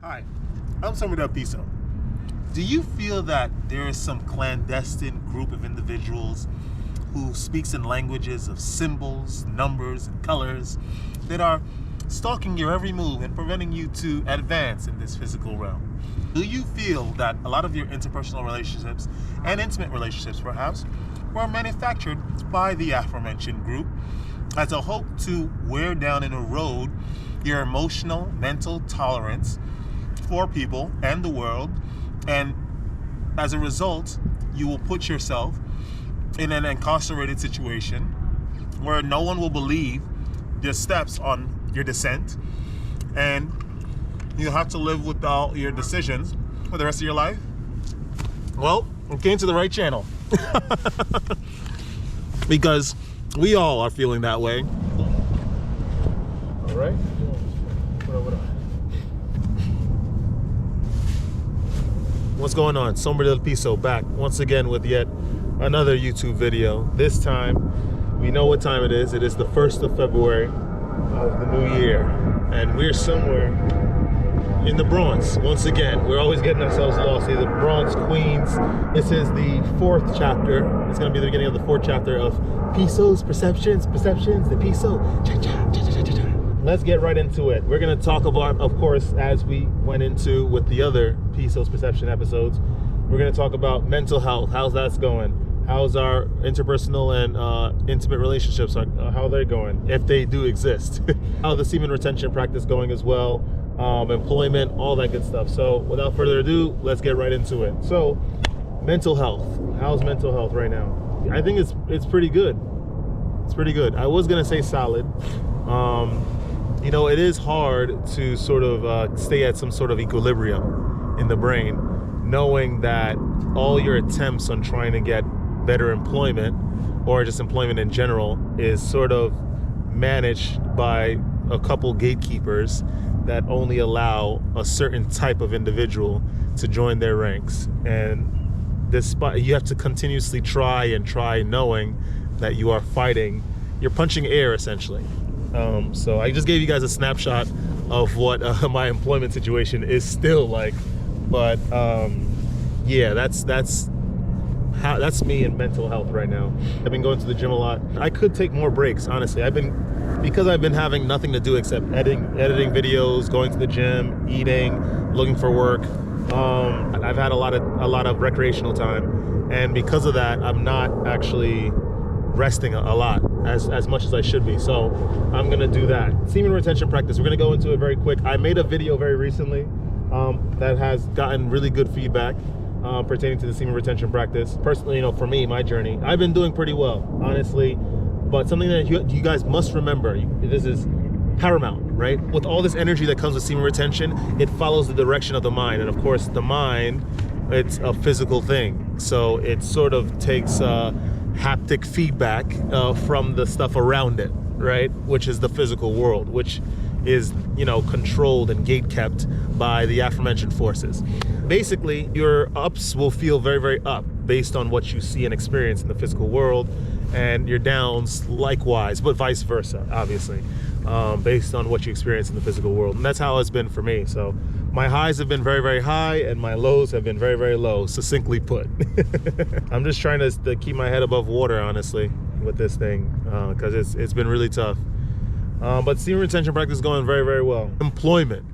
Hi, I'm SombraDelPiso. Do you feel that there is some clandestine group of individuals who speaks in languages of symbols, numbers, and colors that are stalking your every move and preventing you to advance in this physical realm? Do you feel that a lot of your interpersonal relationships and intimate relationships perhaps were manufactured by the aforementioned group as a hope to wear down and erode your emotional, mental tolerance for people and the world, and as a result, you will put yourself in an incarcerated situation where no one will believe your steps on your descent, and you have to live with all your decisions for the rest of your life? Well, you came to the right channel. Because we all are feeling that way. All right. What's going on? SombraDelPiso back once again with yet another YouTube video. This time, we know what time it is. It is the 1st of February of the new year. And we're somewhere in the Bronx. Once again, we're always getting ourselves lost. Either Bronx, Queens. This is the 4th chapter. It's going to be the beginning of the 4th chapter of Piso's Perceptions, the Piso. Let's get right into it. We're going to talk about, of course, as we went into with the other Piso's Perception episodes, we're going to talk about mental health. How's that going? How's our interpersonal and intimate relationships, how they're going, if they do exist. How the semen retention practice going as well, employment, all that good stuff. So without further ado, let's get right into it. So mental health. How's mental health right now? I think it's pretty good. It's pretty good. I was going to say solid. You know, it is hard to sort of stay at some sort of equilibrium in the brain, knowing that all your attempts on trying to get better employment or just employment in general is sort of managed by a couple gatekeepers that only allow a certain type of individual to join their ranks. And despite, you have to continuously try knowing that you are fighting, you're punching air essentially. So I just gave you guys a snapshot of what my employment situation is still like, but yeah, that's me in mental health right now. I've been going to the gym a lot. I could take more breaks, honestly. Because I've been having nothing to do except editing videos, going to the gym, eating, looking for work. I've had a lot of recreational time, and because of that, I'm not actually resting a lot as much as I should be. So I'm gonna do that. Semen retention practice, we're gonna go into it very quick. I made a video very recently that has gotten really good feedback pertaining to the semen retention practice. Personally, you know, for me, my journey, I've been doing pretty well, honestly. But something that you guys must remember, this is paramount, right? With all this energy that comes with semen retention, it follows the direction of the mind. And of course, the mind, it's a physical thing. So it sort of takes haptic feedback from the stuff around it, right? Which is the physical world, which is, you know, controlled and gate kept by the aforementioned forces. Basically, your ups will feel very, very up based on what you see and experience in the physical world, and your downs likewise, but vice versa, obviously, based on what you experience in the physical world. And that's how it's been for me. So my highs have been very, very high, and my lows have been very, very low, succinctly put. I'm just trying to keep my head above water, honestly, with this thing, because it's been really tough. But semen retention practice is going very, very well. Employment.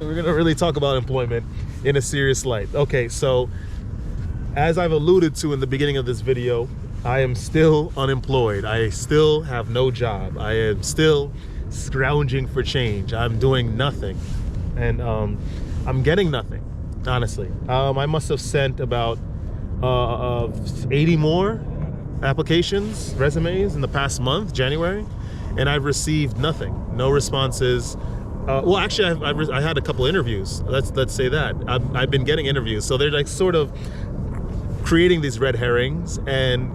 We're gonna really talk about employment in a serious light. Okay, so as I've alluded to in the beginning of this video, I am still unemployed. I still have no job. I am still scrounging for change. I'm doing nothing, and I'm getting nothing, honestly. I must have sent about 80 more applications, resumes in the past month, January, and I've received nothing, no responses. Well, actually, I had a couple interviews. Let's say that I've been getting interviews, so they're like sort of creating these red herrings and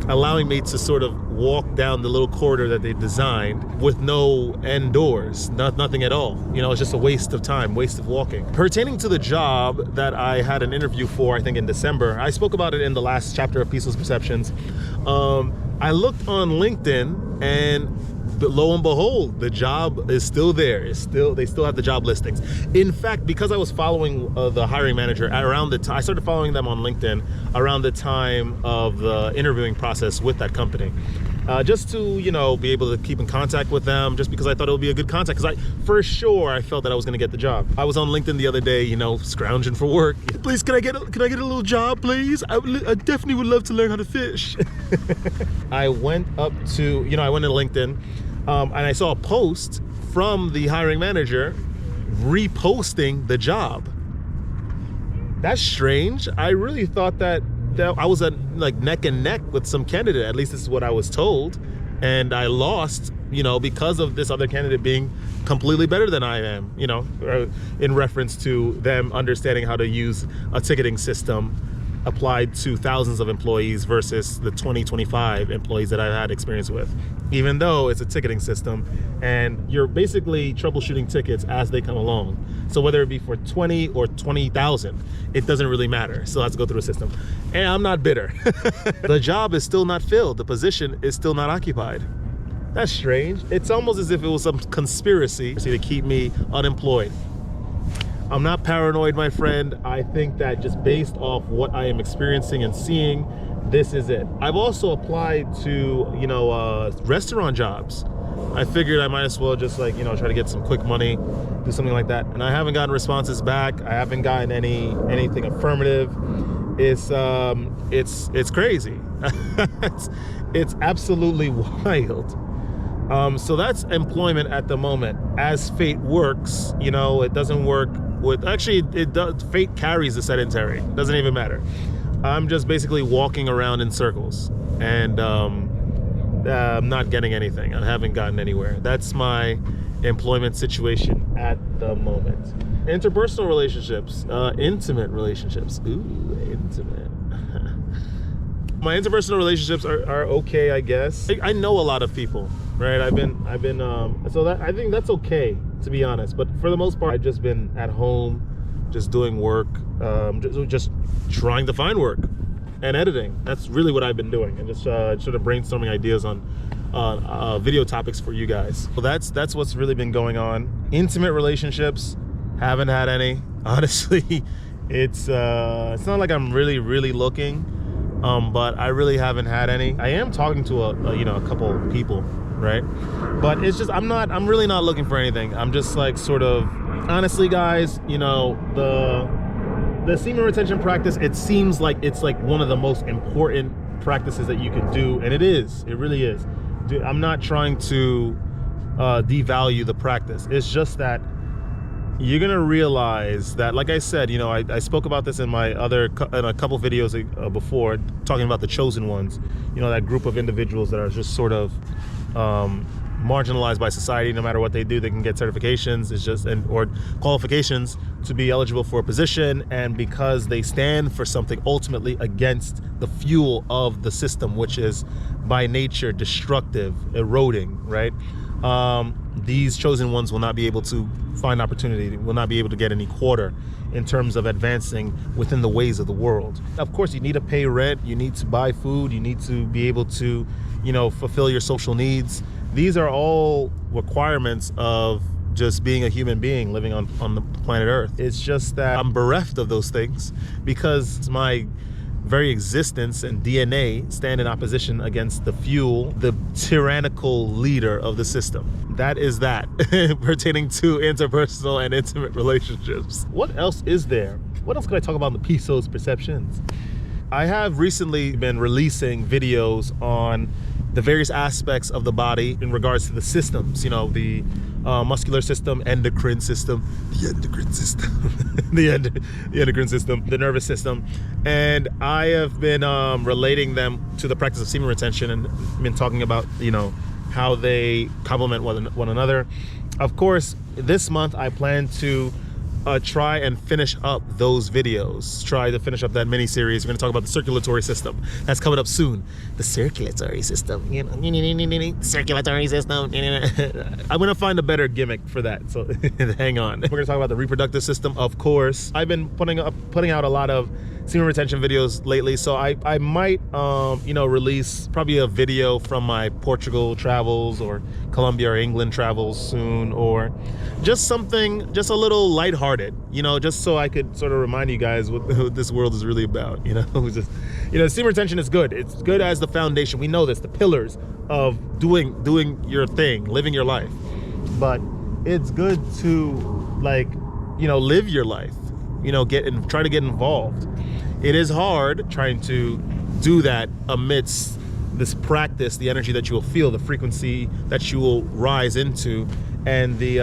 allowing me to sort of walk down the little corridor that they designed with no end doors, nothing at all. You know, it's just a waste of time, waste of walking. Pertaining to the job that I had an interview for, I think in December, I spoke about it in the last chapter of Piso's Perceptions. I looked on LinkedIn, and lo and behold, the job is still there. They still have the job listings. In fact, because I was following the hiring manager around the time, I started following them on LinkedIn around the time of the interviewing process with that company. Just to, you know, be able to keep in contact with them, just because I thought it would be a good contact, because for sure I felt that I was going to get the job. I was on LinkedIn the other day, you know, scrounging for work. Please, can I get a little job, please? I definitely would love to learn how to fish. I went up to, you know, I went to LinkedIn, and I saw a post from the hiring manager reposting the job. That's strange. I really thought that I was like neck and neck with some candidate. At least this is what I was told, and I lost, you know, because of this other candidate being completely better than I am, you know, in reference to them understanding how to use a ticketing system applied to thousands of employees versus the 25 employees that I've had experience with. Even though it's a ticketing system and you're basically troubleshooting tickets as they come along. So whether it be for 20 or 20,000, it doesn't really matter. Still has to go through a system. And I'm not bitter. The job is still not filled. The position is still not occupied. That's strange. It's almost as if it was some conspiracy to keep me unemployed. I'm not paranoid, my friend. I think that just based off what I am experiencing and seeing, this is it. I've also applied to, you know, restaurant jobs. I figured I might as well just, like, you know, try to get some quick money, do something like that. And I haven't gotten responses back. I haven't gotten anything affirmative. It's crazy. it's absolutely wild. So that's employment at the moment. As fate works, you know, it doesn't work with, actually it does, fate carries the sedentary. It doesn't even matter. I'm just basically walking around in circles, and I'm not getting anything. I haven't gotten anywhere. That's my employment situation at the moment. Interpersonal relationships, intimate relationships. Ooh, intimate. My interpersonal relationships are okay, I guess. I know a lot of people, right? I've been so that, I think that's okay, to be honest. But for the most part, I've just been at home, just doing work, just trying to find work and editing. That's really what I've been doing, and just sort of brainstorming ideas on video topics for you guys. So that's what's really been going on. Intimate relationships, haven't had any. Honestly, it's not like I'm really looking, but I really haven't had any. I am talking to a couple of people, right? But it's just I'm really not looking for anything. I'm just like sort of, honestly, guys, you know, the semen retention practice, it seems like it's like one of the most important practices that you can do, and it really is. I'm not trying to devalue the practice. It's just that you're gonna realize that, like I said, you know, I spoke about this in my in a couple videos before, talking about the chosen ones, you know, that group of individuals that are just sort of marginalized by society. No matter what they do, they can get certifications, or qualifications to be eligible for a position, and because they stand for something ultimately against the fuel of the system, which is by nature destructive, eroding, right? These chosen ones will not be able to find opportunity, will not be able to get any quarter in terms of advancing within the ways of the world. Of course, you need to pay rent, you need to buy food, you need to be able to, you know, fulfill your social needs. These are all requirements of just being a human being living on the planet Earth. It's just that I'm bereft of those things because my very existence and DNA stand in opposition against the fuel, the tyrannical leader of the system. That is that, pertaining to interpersonal and intimate relationships. What else is there? What else could I talk about in the Piso's perceptions? I have recently been releasing videos on the various aspects of the body in regards to the systems, you know, the muscular system, the endocrine system, the endocrine system, the nervous system. And I have been relating them to the practice of semen retention, and been talking about, you know, how they complement one another. Of course, this month I plan to try and finish up those videos, try to finish up that mini-series. We're going to talk about the circulatory system. That's coming up soon. The circulatory system, you know, circulatory system. I'm going to find a better gimmick for that, so hang on. We're going to talk about the reproductive system, of course. I've been putting out a lot of semen retention videos lately, so I might you know, release probably a video from my Portugal travels or Colombia or England travels soon, or just something just a little lighthearted, you know, just so I could sort of remind you guys what this world is really about, you know. Just, you know, semen retention is good. It's good as the foundation. We know this, the pillars of doing your thing, living your life. But it's good to, like, you know, live your life, you know, try to get involved. It is hard trying to do that amidst this practice, the energy that you will feel, the frequency that you will rise into, and the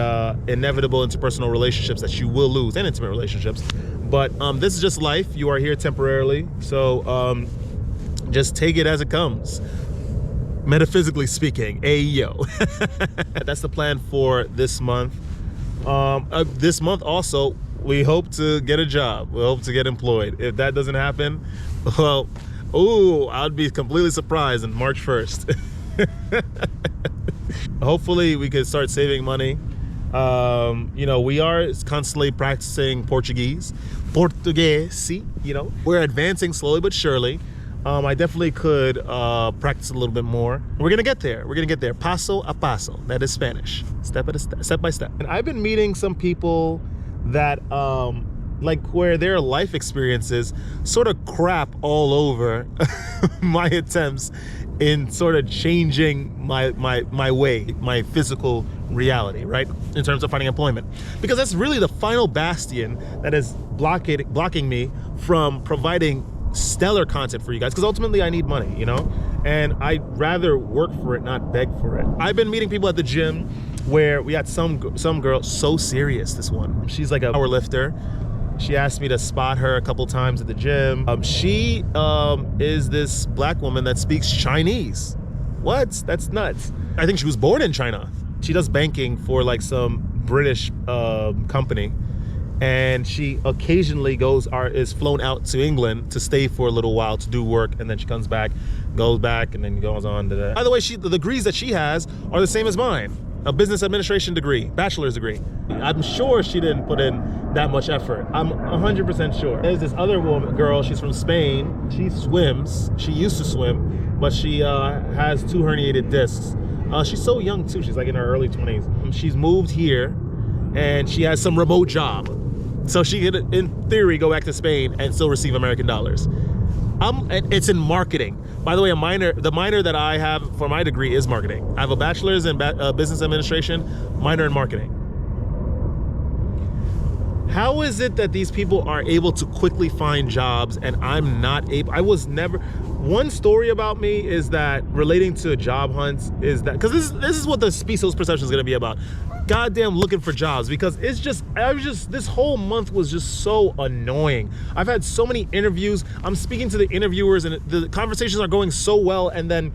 inevitable interpersonal relationships that you will lose, and intimate relationships. But this is just life. You are here temporarily, so just take it as it comes. Metaphysically speaking, ayo. That's the plan for this month. This month also, we hope to get a job. We hope to get employed. If that doesn't happen, well, ooh, I'd be completely surprised on March 1st. Hopefully we could start saving money. You know, we are constantly practicing Portuguese, you know. We're advancing slowly but surely. I definitely could practice a little bit more. We're gonna get there. We're gonna get there. Paso a paso. That is Spanish. Step by step. And I've been meeting some people that like where their life experiences sort of crap all over my attempts in sort of changing my way, my physical reality, right? In terms of finding employment. Because that's really the final bastion that is blocking me from providing stellar content for you guys, because ultimately I need money, you know, and I'd rather work for it, not beg for it. I've been meeting people at the gym where we had some girl, so serious, this one. She's like a power lifter. She asked me to spot her a couple times at the gym. She is this black woman that speaks Chinese. What? That's nuts. I think she was born in China. She does banking for like some British company. And she occasionally is flown out to England to stay for a little while to do work, and then she comes back, goes back, and then goes on to that. By the way, the degrees that she has are the same as mine. A business administration degree, bachelor's degree. I'm sure she didn't put in that much effort. I'm 100% sure. There's this other girl, she's from Spain. She swims, she used to swim, but she has 2 herniated discs. She's so young too, she's like in her early 20s. She's moved here, and she has some remote job. So she could, in theory, go back to Spain and still receive American dollars. It's in marketing. By the way, the minor that I have for my degree is marketing. I have a bachelor's in business administration, minor in marketing. How is it that these people are able to quickly find jobs and I'm not able? I was never. One story about me is that relating to job hunts is that, because this is what the Piso's perception is going to be about. Goddamn looking for jobs, because this whole month was just so annoying. I've had so many interviews. I'm speaking to the interviewers and the conversations are going so well, and then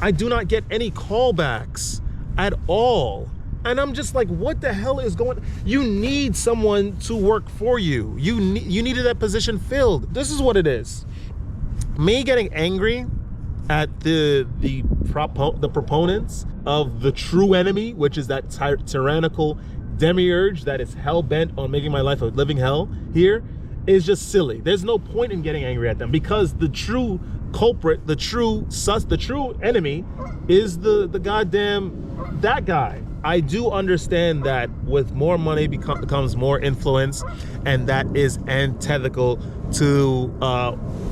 I do not get any callbacks at all. And I'm just like, what the hell is going on? You need someone to work for you. You needed that position filled. This is what it is. Me getting angry at the proponents of the true enemy, which is that tyrannical demiurge that is hell-bent on making my life a living hell here, is just silly. There's no point in getting angry at them, because the true culprit, the true enemy is the goddamn, that guy. I do understand that with more money becomes more influence, and that is antithetical to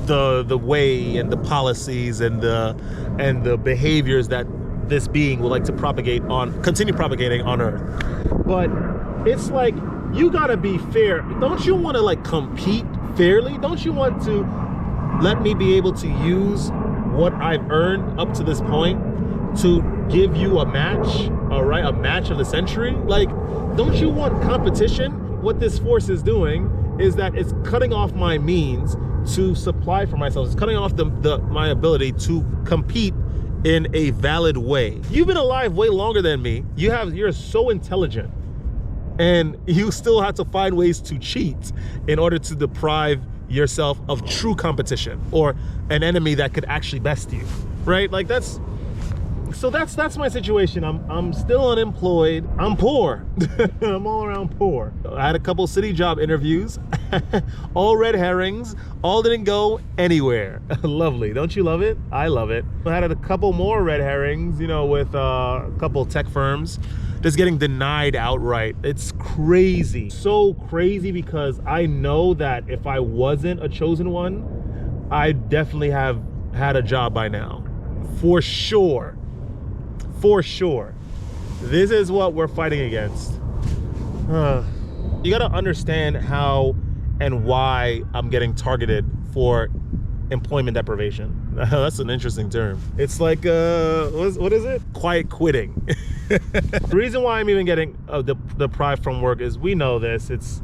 the way and the policies and the behaviors that this being would like to continue propagating on Earth. But it's like, you gotta be fair. Don't you want to like compete fairly? Don't you want to let me be able to use what I've earned up to this point to give you a match, all right, a match of the century? Like, don't you want competition? What this force is doing is that it's cutting off my means to supply for myself. It's cutting off my ability to compete in a valid way. You've been alive way longer than me. You're so intelligent, and you still have to find ways to cheat in order to deprive yourself of true competition or an enemy that could actually best you, right? Like, that's So that's my situation. I'm still unemployed. I'm poor. I'm all around poor. I had a couple city job interviews, all red herrings, all didn't go anywhere. Lovely, don't you love it? I love it. I had a couple more red herrings, you know, with a couple tech firms, just getting denied outright. It's crazy, so crazy, because I know that if I wasn't a chosen one, I definitely have had a job by now, for sure. For sure. This is what we're fighting against. You gotta understand how and why I'm getting targeted for employment deprivation. That's an interesting term. It's like, what is it? Quiet quitting. The reason why I'm even getting deprived from work is, we know this,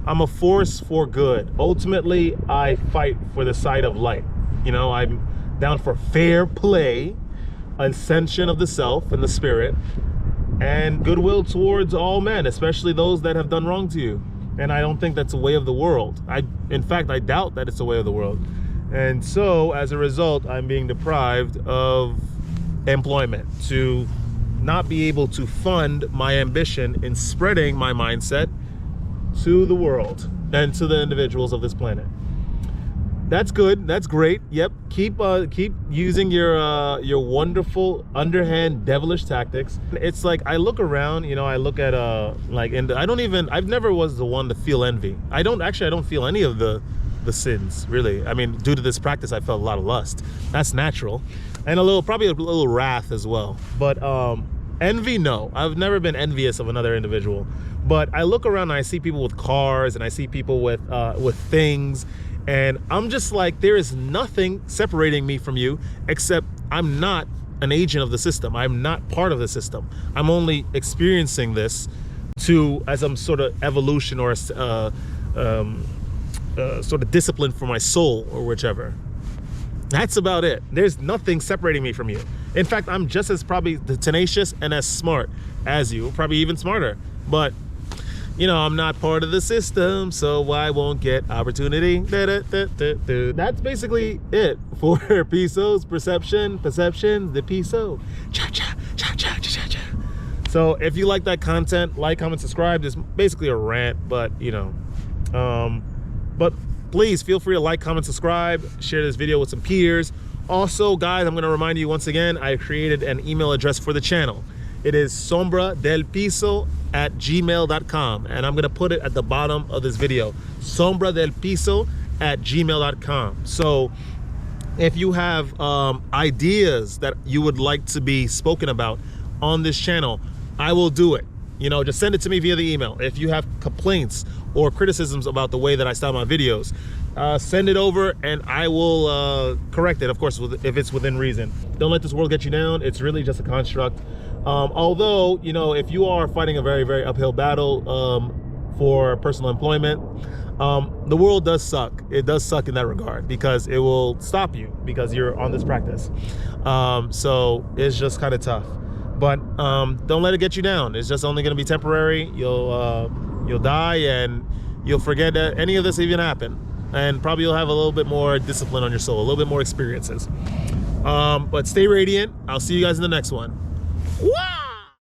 I'm a force for good. Ultimately, I fight for the side of light. You know, I'm down for fair play, ascension of the self and the spirit, and goodwill towards all men, especially those that have done wrong to you. And I don't think that's a way of the world. In fact, I doubt that it's a way of the world. And so as a result, I'm being deprived of employment, to not be able to fund my ambition in spreading my mindset to the world and to the individuals of this planet. That's good. That's great. Yep. Keep using your wonderful underhand devilish tactics. It's like, I look around, you know, I look at I've never was the one to feel envy. I don't feel any of the sins, really. I mean, due to this practice, I felt a lot of lust. That's natural, and probably a little wrath as well. But envy, no. I've never been envious of another individual. But I look around and I see people with cars, and I see people with things. And I'm just like, there is nothing separating me from you, except I'm not an agent of the system. I'm not part of the system. I'm only experiencing this as some sort of evolution, or sort of discipline for my soul, or whichever. That's about it. There's nothing separating me from you. In fact, I'm just as probably tenacious and as smart as you, probably even smarter. But you know, I'm not part of the system, so I won't get opportunity. That's basically it for Piso's perception, the Piso. So if you like that content, like, comment, subscribe. It's basically a rant, but you know, but please feel free to like, comment, subscribe, share this video with some peers. Also, guys, I'm going to remind you once again, I created an email address for the channel. It is SombraDelPiso@gmail.com, and I'm gonna put it at the bottom of this video. SombraDelPiso@gmail.com. So if you have ideas that you would like to be spoken about on this channel, I will do it. You know, just send it to me via the email. If you have complaints or criticisms about the way that I style my videos, send it over and I will correct it, of course, if it's within reason. Don't let this world get you down. It's really just a construct. Although, you know, if you are fighting a very, very uphill battle for personal employment, the world does suck. It does suck in that regard, because it will stop you because you're on this practice. So it's just kind of tough. But don't let it get you down. It's just only going to be temporary. You'll die, and you'll forget that any of this even happened. And probably you'll have a little bit more discipline on your soul, a little bit more experiences. But stay radiant. I'll see you guys in the next one. Whoa!